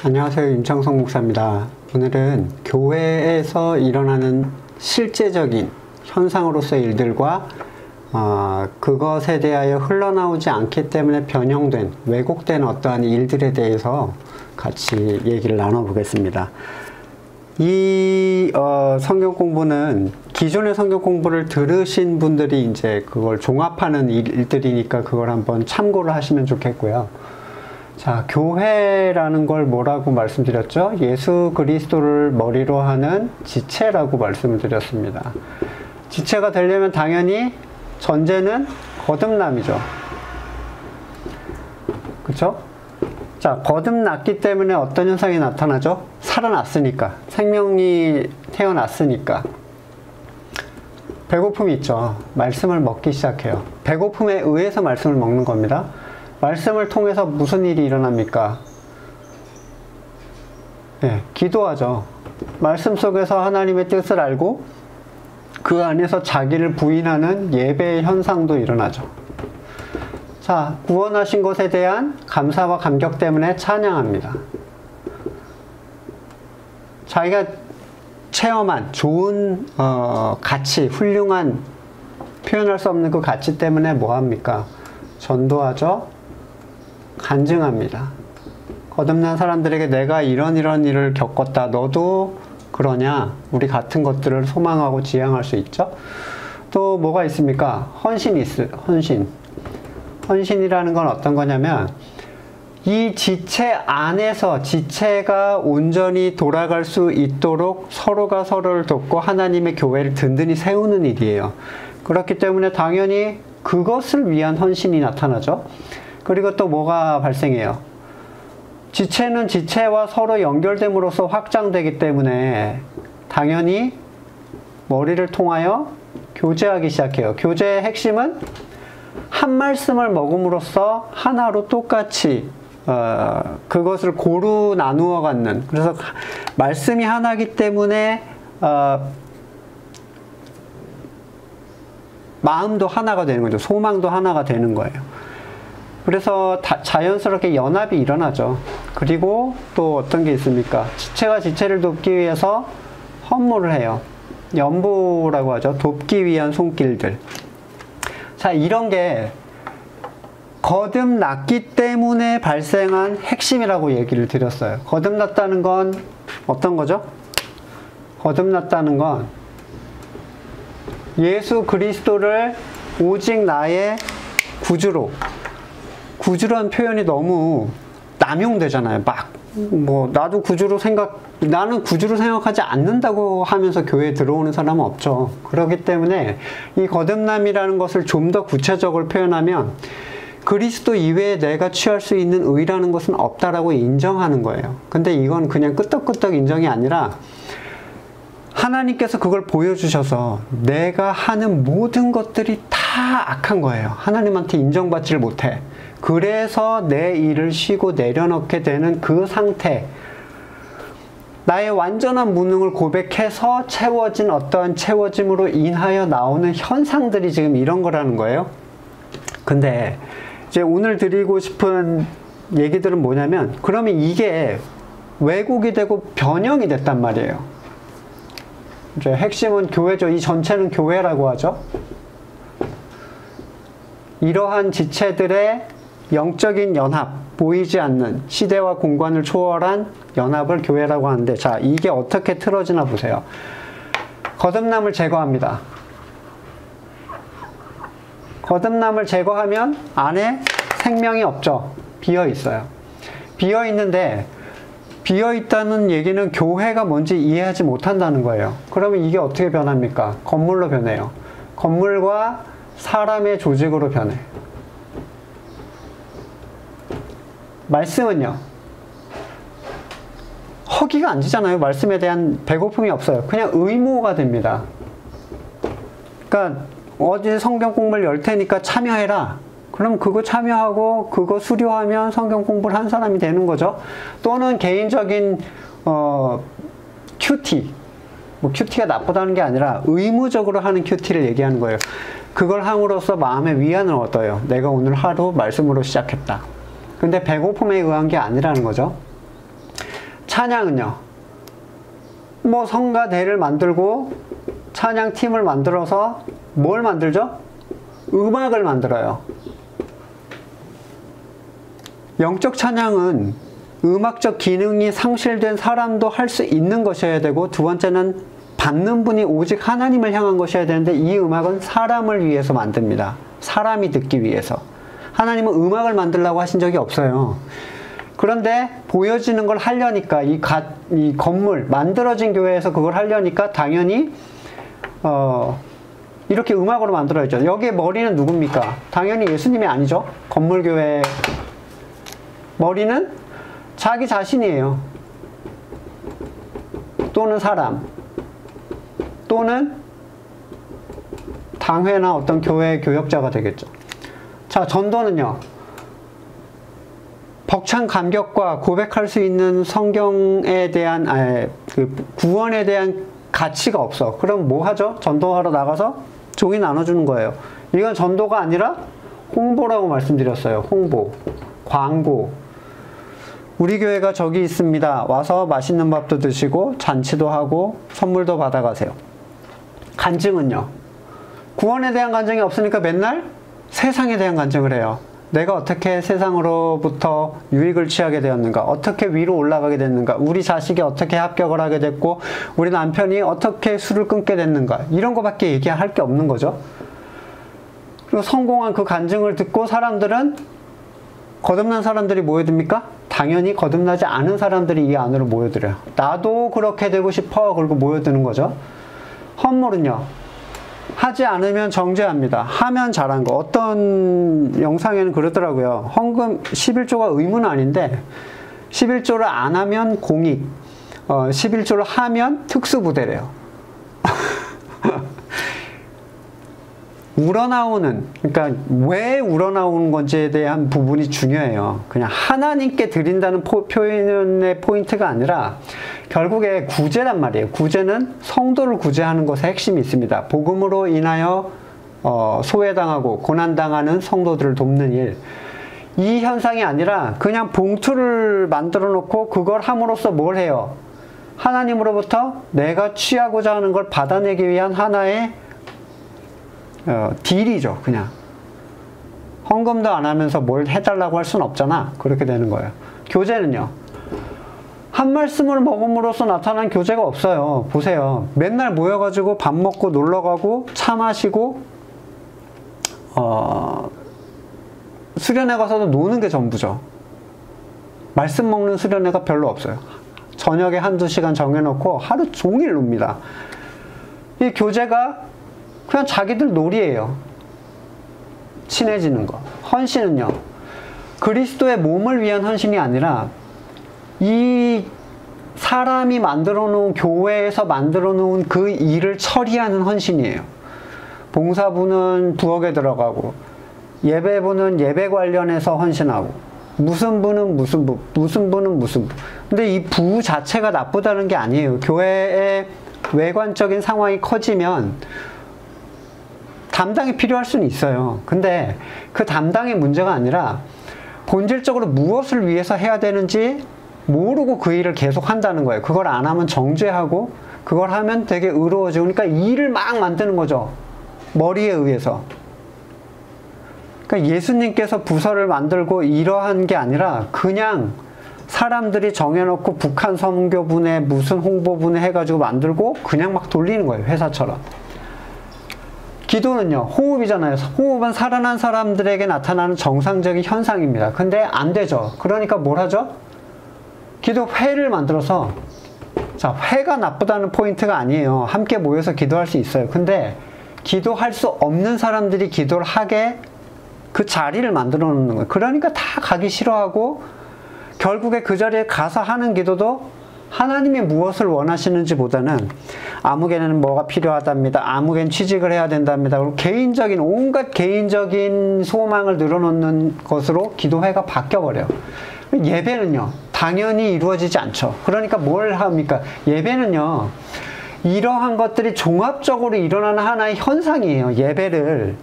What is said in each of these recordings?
안녕하세요. 임창성 목사입니다. 오늘은 교회에서 일어나는 실제적인 현상으로서의 일들과 그것에 대하여 흘러나오지 않기 때문에 변형된, 왜곡된 어떠한 일들에 대해서 같이 얘기를 나눠보겠습니다. 이 성경 공부는 기존의 성경 공부를 들으신 분들이 이제 그걸 종합하는 일들이니까 그걸 한번 참고를 하시면 좋겠고요. 자, 교회라는 걸 뭐라고 말씀드렸죠? 예수 그리스도를 머리로 하는 지체라고 말씀을 드렸습니다. 지체가 되려면 당연히 전제는 거듭남이죠. 그쵸? 자, 거듭났기 때문에 어떤 현상이 나타나죠? 살아났으니까. 생명이 태어났으니까. 배고픔이 있죠. 말씀을 먹기 시작해요. 배고픔에 의해서 말씀을 먹는 겁니다. 말씀을 통해서 무슨 일이 일어납니까? 네, 기도하죠. 말씀 속에서 하나님의 뜻을 알고 그 안에서 자기를 부인하는 예배의 현상도 일어나죠. 자, 구원하신 것에 대한 감사와 감격 때문에 찬양합니다. 자기가 체험한 좋은 가치, 훌륭한 표현할 수 없는 그 가치 때문에 뭐합니까? 전도하죠. 간증합니다. 거듭난 사람들에게 내가 이런 일을 겪었다. 너도 그러냐? 우리 같은 것들을 소망하고 지향할 수 있죠. 또 뭐가 있습니까? 헌신. 헌신이라는 건 어떤 거냐면 이 지체 안에서 지체가 온전히 돌아갈 수 있도록 서로가 서로를 돕고 하나님의 교회를 든든히 세우는 일이에요. 그렇기 때문에 당연히 그것을 위한 헌신이 나타나죠. 그리고 또 뭐가 발생해요? 지체는 지체와 서로 연결됨으로써 확장되기 때문에 당연히 머리를 통하여 교제하기 시작해요. 교제의 핵심은 한 말씀을 먹음으로써 하나로 똑같이 그것을 고루 나누어 갖는, 그래서 말씀이 하나이기 때문에 마음도 하나가 되는 거죠. 소망도 하나가 되는 거예요. 그래서 자연스럽게 연합이 일어나죠. 그리고 또 어떤 게 있습니까? 지체가 지체를 돕기 위해서 헌물을 해요. 연보라고 하죠. 돕기 위한 손길들. 자, 이런 게 거듭났기 때문에 발생한 핵심이라고 얘기를 드렸어요. 거듭났다는 건 어떤 거죠? 거듭났다는 건 예수 그리스도를 오직 나의 구주라는 표현이 너무 남용되잖아요. 나는 구주로 생각하지 않는다고 하면서 교회에 들어오는 사람은 없죠. 그렇기 때문에 이 거듭남이라는 것을 좀 더 구체적으로 표현하면 그리스도 이외에 내가 취할 수 있는 의라는 것은 없다라고 인정하는 거예요. 근데 이건 그냥 끄떡끄떡 인정이 아니라 하나님께서 그걸 보여주셔서 내가 하는 모든 것들이 다 악한 거예요. 하나님한테 인정받지를 못해. 그래서 내 일을 쉬고 내려놓게 되는 그 상태, 나의 완전한 무능을 고백해서 채워진 어떠한 채워짐으로 인하여 나오는 현상들이 지금 이런 거라는 거예요. 근데 이제 오늘 드리고 싶은 얘기들은 뭐냐면, 그러면 이게 왜곡이 되고 변형이 됐단 말이에요. 이제 핵심은 교회죠. 이 전체는 교회라고 하죠. 이러한 지체들의 영적인 연합, 보이지 않는 시대와 공간을 초월한 연합을 교회라고 하는데, 자, 이게 어떻게 틀어지나 보세요. 거듭남을 제거합니다. 거듭남을 제거하면 안에 생명이 없죠. 비어 있어요. 비어 있는데, 비어 있다는 얘기는 교회가 뭔지 이해하지 못한다는 거예요. 그러면 이게 어떻게 변합니까? 건물로 변해요. 건물과 사람의 조직으로 변해. 말씀은요, 허기가 안 지잖아요. 말씀에 대한 배고픔이 없어요. 그냥 의무가 됩니다. 그러니까 어제 성경 공부를 열 테니까 참여해라. 그럼 그거 참여하고 그거 수료하면 성경 공부를 한 사람이 되는 거죠. 또는 개인적인 큐티, 큐티가 나쁘다는 게 아니라 의무적으로 하는 큐티를 얘기하는 거예요. 그걸 함으로써 마음의 위안을 얻어요. 내가 오늘 하루 말씀으로 시작했다. 근데 배고픔에 의한 게 아니라는 거죠. 찬양은요. 뭐 성가대를 만들고 찬양팀을 만들어서 뭘 만들죠? 음악을 만들어요. 영적 찬양은 음악적 기능이 상실된 사람도 할 수 있는 것이어야 되고, 두 번째는 받는 분이 오직 하나님을 향한 것이어야 되는데, 이 음악은 사람을 위해서 만듭니다. 사람이 듣기 위해서. 하나님은 음악을 만들라고 하신 적이 없어요. 그런데 보여지는 걸 하려니까, 이 건물, 만들어진 교회에서 그걸 하려니까 당연히 이렇게 음악으로 만들어야죠. 여기에 머리는 누굽니까? 당연히 예수님이 아니죠. 건물교회 머리는 자기 자신이에요. 또는 사람, 또는 당회나 어떤 교회 교역자가 되겠죠. 자, 전도는요. 벅찬 감격과 고백할 수 있는 성경에 대한 구원에 대한 가치가 없어. 그럼 뭐 하죠? 전도하러 나가서 종이 나눠주는 거예요. 이건 전도가 아니라 홍보라고 말씀드렸어요. 홍보, 광고. 우리 교회가 저기 있습니다. 와서 맛있는 밥도 드시고 잔치도 하고 선물도 받아가세요. 간증은요. 구원에 대한 간증이 없으니까 맨날 세상에 대한 간증을 해요. 내가 어떻게 세상으로부터 유익을 취하게 되었는가, 어떻게 위로 올라가게 됐는가, 우리 자식이 어떻게 합격을 하게 됐고, 우리 남편이 어떻게 술을 끊게 됐는가, 이런 거밖에 얘기할 게 없는 거죠. 그리고 성공한 그 간증을 듣고 사람들은, 거듭난 사람들이 모여듭니까? 당연히 거듭나지 않은 사람들이 이 안으로 모여들어요. 나도 그렇게 되고 싶어. 그리고 모여드는 거죠. 헌물은요. 하지 않으면 정죄합니다. 하면 잘한 거. 어떤 영상에는 그러더라고요. 헌금 11조가 의무는 아닌데 11조를 안 하면 공익, 11조를 하면 특수부대래요. 우러나오는, 그러니까 왜 우러나오는 건지에 대한 부분이 중요해요. 그냥 하나님께 드린다는 표현의 포인트가 아니라 결국에 구제란 말이에요. 구제는 성도를 구제하는 것에 핵심이 있습니다. 복음으로 인하여 소외당하고 고난당하는 성도들을 돕는 일. 이 현상이 아니라 그냥 봉투를 만들어 놓고 그걸 함으로써 뭘 해요? 하나님으로부터 내가 취하고자 하는 걸 받아내기 위한 하나의 딜이죠. 그냥 헌금도 안 하면서 뭘 해달라고 할 수는 없잖아. 그렇게 되는 거예요. 교제는요. 한 말씀을 먹음으로써 나타난 교제가 없어요. 보세요. 맨날 모여가지고 밥 먹고 놀러가고 차 마시고 수련회 가서도 노는 게 전부죠. 말씀 먹는 수련회가 별로 없어요. 저녁에 한두 시간 정해놓고 하루 종일 놉니다. 이 교제가 그냥 자기들 놀이에요. 친해지는 거. 헌신은요. 그리스도의 몸을 위한 헌신이 아니라 이 사람이 만들어 놓은, 교회에서 만들어 놓은 그 일을 처리하는 헌신이에요. 봉사부는 부엌에 들어가고, 예배부는 예배 관련해서 헌신하고, 무슨 부는 무슨 부, 무슨 부는 무슨 부. 근데 이 부 자체가 나쁘다는 게 아니에요. 교회의 외관적인 상황이 커지면 담당이 필요할 수는 있어요. 근데 그 담당의 문제가 아니라 본질적으로 무엇을 위해서 해야 되는지 모르고 그 일을 계속 한다는 거예요. 그걸 안 하면 정죄하고, 그걸 하면 되게 의로워지고, 그러니까 일을 막 만드는 거죠. 머리에 의해서. 그러니까 예수님께서 부서를 만들고 이러한 게 아니라 그냥 사람들이 정해놓고 북한 선교분에 무슨 홍보분에 해가지고 만들고 그냥 막 돌리는 거예요. 회사처럼. 기도는요. 호흡이잖아요. 호흡은 살아난 사람들에게 나타나는 정상적인 현상입니다. 근데 안 되죠. 그러니까 뭘 하죠? 기도회를 만들어서, 자, 회가 나쁘다는 포인트가 아니에요. 함께 모여서 기도할 수 있어요. 근데 기도할 수 없는 사람들이 기도를 하게 그 자리를 만들어 놓는 거예요. 그러니까 다 가기 싫어하고, 결국에 그 자리에 가서 하는 기도도 하나님이 무엇을 원하시는지 보다는 아무개는 뭐가 필요하답니다. 아무개는 취직을 해야 된답니다. 그리고 개인적인, 온갖 개인적인 소망을 늘어놓는 것으로 기도회가 바뀌어버려요. 예배는요. 당연히 이루어지지 않죠. 그러니까 뭘 합니까? 예배는요. 이러한 것들이 종합적으로 일어나는 하나의 현상이에요. 예배를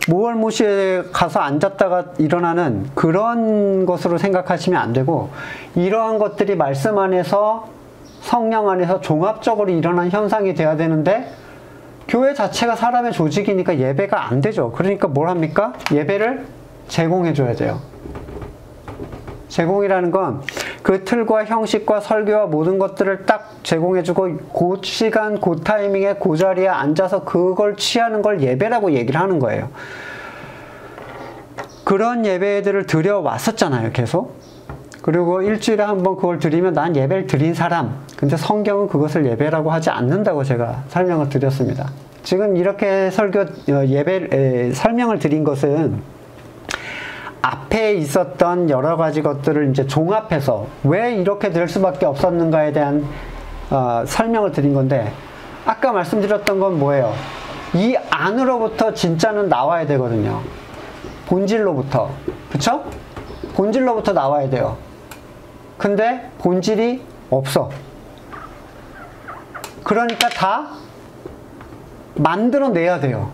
모월무시에 가서 앉았다가 일어나는 그런 것으로 생각하시면 안 되고, 이러한 것들이 말씀 안에서, 성령 안에서 종합적으로 일어난 현상이 돼야 되는데, 교회 자체가 사람의 조직이니까 예배가 안 되죠. 그러니까 뭘 합니까? 예배를 제공해 줘야 돼요. 제공이라는 건 그 틀과 형식과 설교와 모든 것들을 딱 제공해주고 그 시간, 그 타이밍에 그 자리에 앉아서 그걸 취하는 걸 예배라고 얘기를 하는 거예요. 그런 예배들을 드려왔었잖아요, 계속. 그리고 일주일에 한 번 그걸 드리면 난 예배를 드린 사람. 근데 성경은 그것을 예배라고 하지 않는다고 제가 설명을 드렸습니다. 지금 이렇게 설명을 드린 것은 앞에 있었던 여러 가지 것들을 이제 종합해서 왜 이렇게 될 수밖에 없었는가에 대한 설명을 드린 건데, 아까 말씀드렸던 건 뭐예요? 이 안으로부터 진짜는 나와야 되거든요. 본질로부터. 그쵸? 본질로부터 나와야 돼요. 근데 본질이 없어. 그러니까 다 만들어내야 돼요.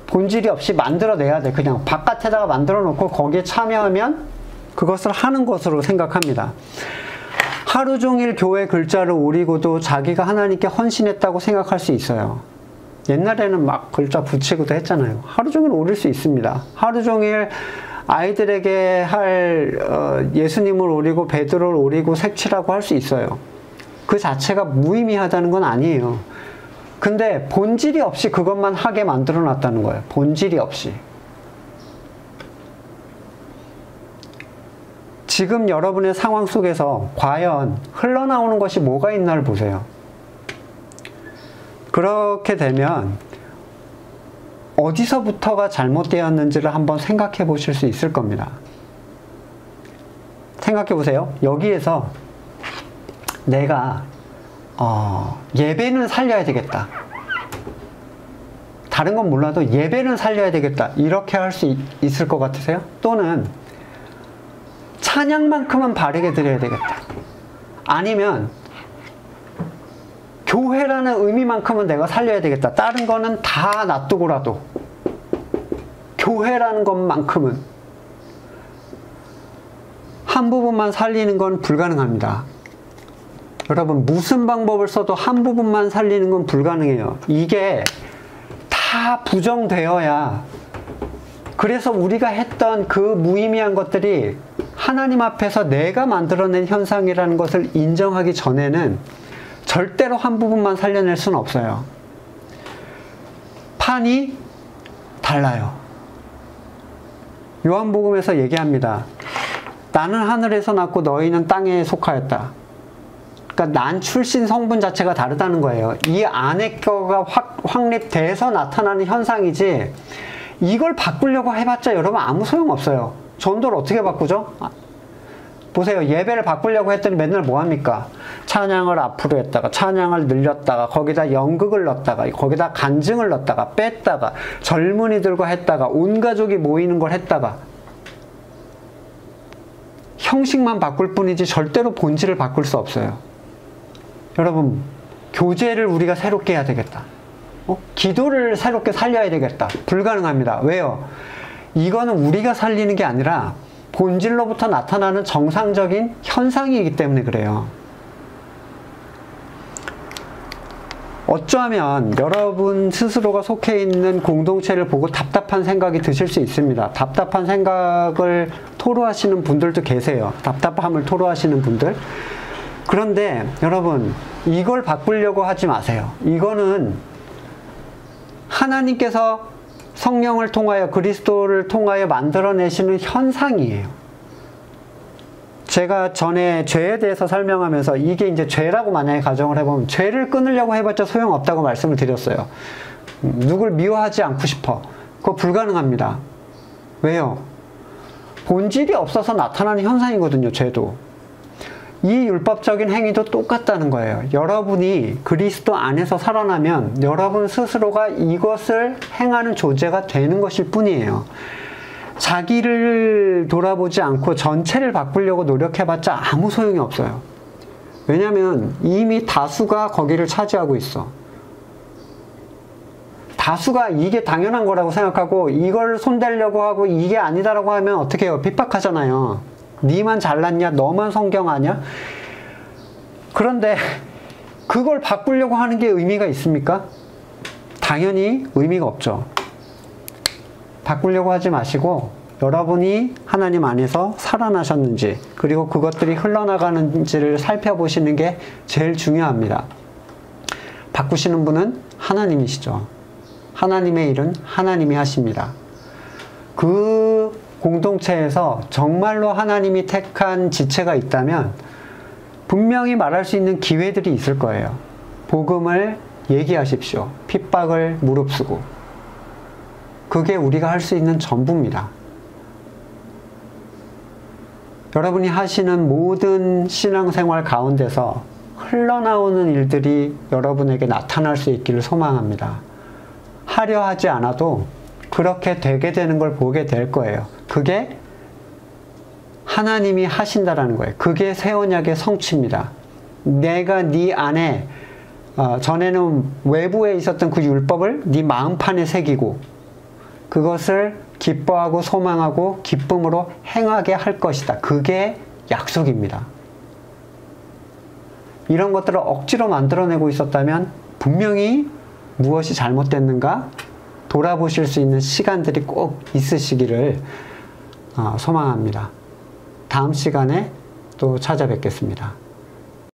본질이 없이 만들어내야 돼. 그냥 바깥에다가 만들어 놓고 거기에 참여하면 그것을 하는 것으로 생각합니다. 하루 종일 교회 글자를 오리고도 자기가 하나님께 헌신했다고 생각할 수 있어요. 옛날에는 막 글자 붙이고도 했잖아요. 하루 종일 오릴 수 있습니다. 하루 종일 아이들에게 할 예수님을 오리고 베드로를 오리고 색칠하고 할 수 있어요. 그 자체가 무의미하다는 건 아니에요. 근데 본질이 없이 그것만 하게 만들어 놨다는 거예요. 본질이 없이. 지금 여러분의 상황 속에서 과연 흘러나오는 것이 뭐가 있나를 보세요. 그렇게 되면 어디서부터가 잘못되었는지를 한번 생각해 보실 수 있을 겁니다. 생각해 보세요. 여기에서 내가 예배는 살려야 되겠다. 다른 건 몰라도 예배는 살려야 되겠다. 이렇게 할 수 있을 것 같으세요? 또는 찬양만큼은 바르게 드려야 되겠다. 아니면 교회라는 의미만큼은 내가 살려야 되겠다. 다른 거는 다 놔두고라도 교회라는 것만큼은, 한 부분만 살리는 건 불가능합니다. 여러분, 무슨 방법을 써도 한 부분만 살리는 건 불가능해요. 이게 다 부정되어야, 그래서 우리가 했던 그 무의미한 것들이 하나님 앞에서 내가 만들어낸 현상이라는 것을 인정하기 전에는 절대로 한 부분만 살려낼 수는 없어요. 판이 달라요. 요한복음에서 얘기합니다. 나는 하늘에서 났고 너희는 땅에 속하였다. 그러니까 난 출신 성분 자체가 다르다는 거예요. 이 안에 거가 확립돼서 나타나는 현상이지, 이걸 바꾸려고 해봤자 여러분 아무 소용없어요. 전도를 어떻게 바꾸죠? 보세요. 예배를 바꾸려고 했더니 맨날 뭐합니까? 찬양을 앞으로 했다가 찬양을 늘렸다가 거기다 연극을 넣었다가 거기다 간증을 넣었다가 뺐다가 젊은이들과 했다가 온 가족이 모이는 걸 했다가, 형식만 바꿀 뿐이지 절대로 본질을 바꿀 수 없어요. 여러분, 교제를 우리가 새롭게 해야 되겠다. 기도를 새롭게 살려야 되겠다. 불가능합니다. 왜요? 이거는 우리가 살리는 게 아니라 본질로부터 나타나는 정상적인 현상이기 때문에 그래요. 어쩌면 여러분 스스로가 속해 있는 공동체를 보고 답답한 생각이 드실 수 있습니다. 답답한 생각을 토로하시는 분들도 계세요. 답답함을 토로하시는 분들. 그런데 여러분, 이걸 바꾸려고 하지 마세요. 이거는 하나님께서 성령을 통하여, 그리스도를 통하여 만들어내시는 현상이에요. 제가 전에 죄에 대해서 설명하면서 이게 이제 죄라고 만약에 가정을 해보면 죄를 끊으려고 해봤자 소용없다고 말씀을 드렸어요. 누굴 미워하지 않고 싶어. 그거 불가능합니다. 왜요? 본질이 없어서 나타나는 현상이거든요, 죄도. 이 율법적인 행위도 똑같다는 거예요. 여러분이 그리스도 안에서 살아나면 여러분 스스로가 이것을 행하는 존재가 되는 것일 뿐이에요. 자기를 돌아보지 않고 전체를 바꾸려고 노력해봤자 아무 소용이 없어요. 왜냐하면 이미 다수가 거기를 차지하고 있어. 다수가 이게 당연한 거라고 생각하고 이걸 손대려고 하고 이게 아니다라고 하면 어떻게 해요? 핍박하잖아요. 니만 잘났냐? 너만 성경하냐? 그런데 그걸 바꾸려고 하는 게 의미가 있습니까? 당연히 의미가 없죠. 바꾸려고 하지 마시고 여러분이 하나님 안에서 살아나셨는지 그리고 그것들이 흘러나가는지를 살펴보시는 게 제일 중요합니다. 바꾸시는 분은 하나님이시죠. 하나님의 일은 하나님이 하십니다. 그 공동체에서 정말로 하나님이 택한 지체가 있다면 분명히 말할 수 있는 기회들이 있을 거예요. 복음을 얘기하십시오. 핍박을 무릅쓰고. 그게 우리가 할 수 있는 전부입니다. 여러분이 하시는 모든 신앙생활 가운데서 흘러나오는 일들이 여러분에게 나타날 수 있기를 소망합니다. 하려 하지 않아도 그렇게 되게 되는 걸 보게 될 거예요. 그게 하나님이 하신다라는 거예요. 그게 새 언약의 성취입니다. 내가 네 안에 전에는 외부에 있었던 그 율법을 네 마음판에 새기고 그것을 기뻐하고 소망하고 기쁨으로 행하게 할 것이다. 그게 약속입니다. 이런 것들을 억지로 만들어내고 있었다면 분명히 무엇이 잘못됐는가 돌아보실 수 있는 시간들이 꼭 있으시기를 소망합니다. 다음 시간에 또 찾아뵙겠습니다.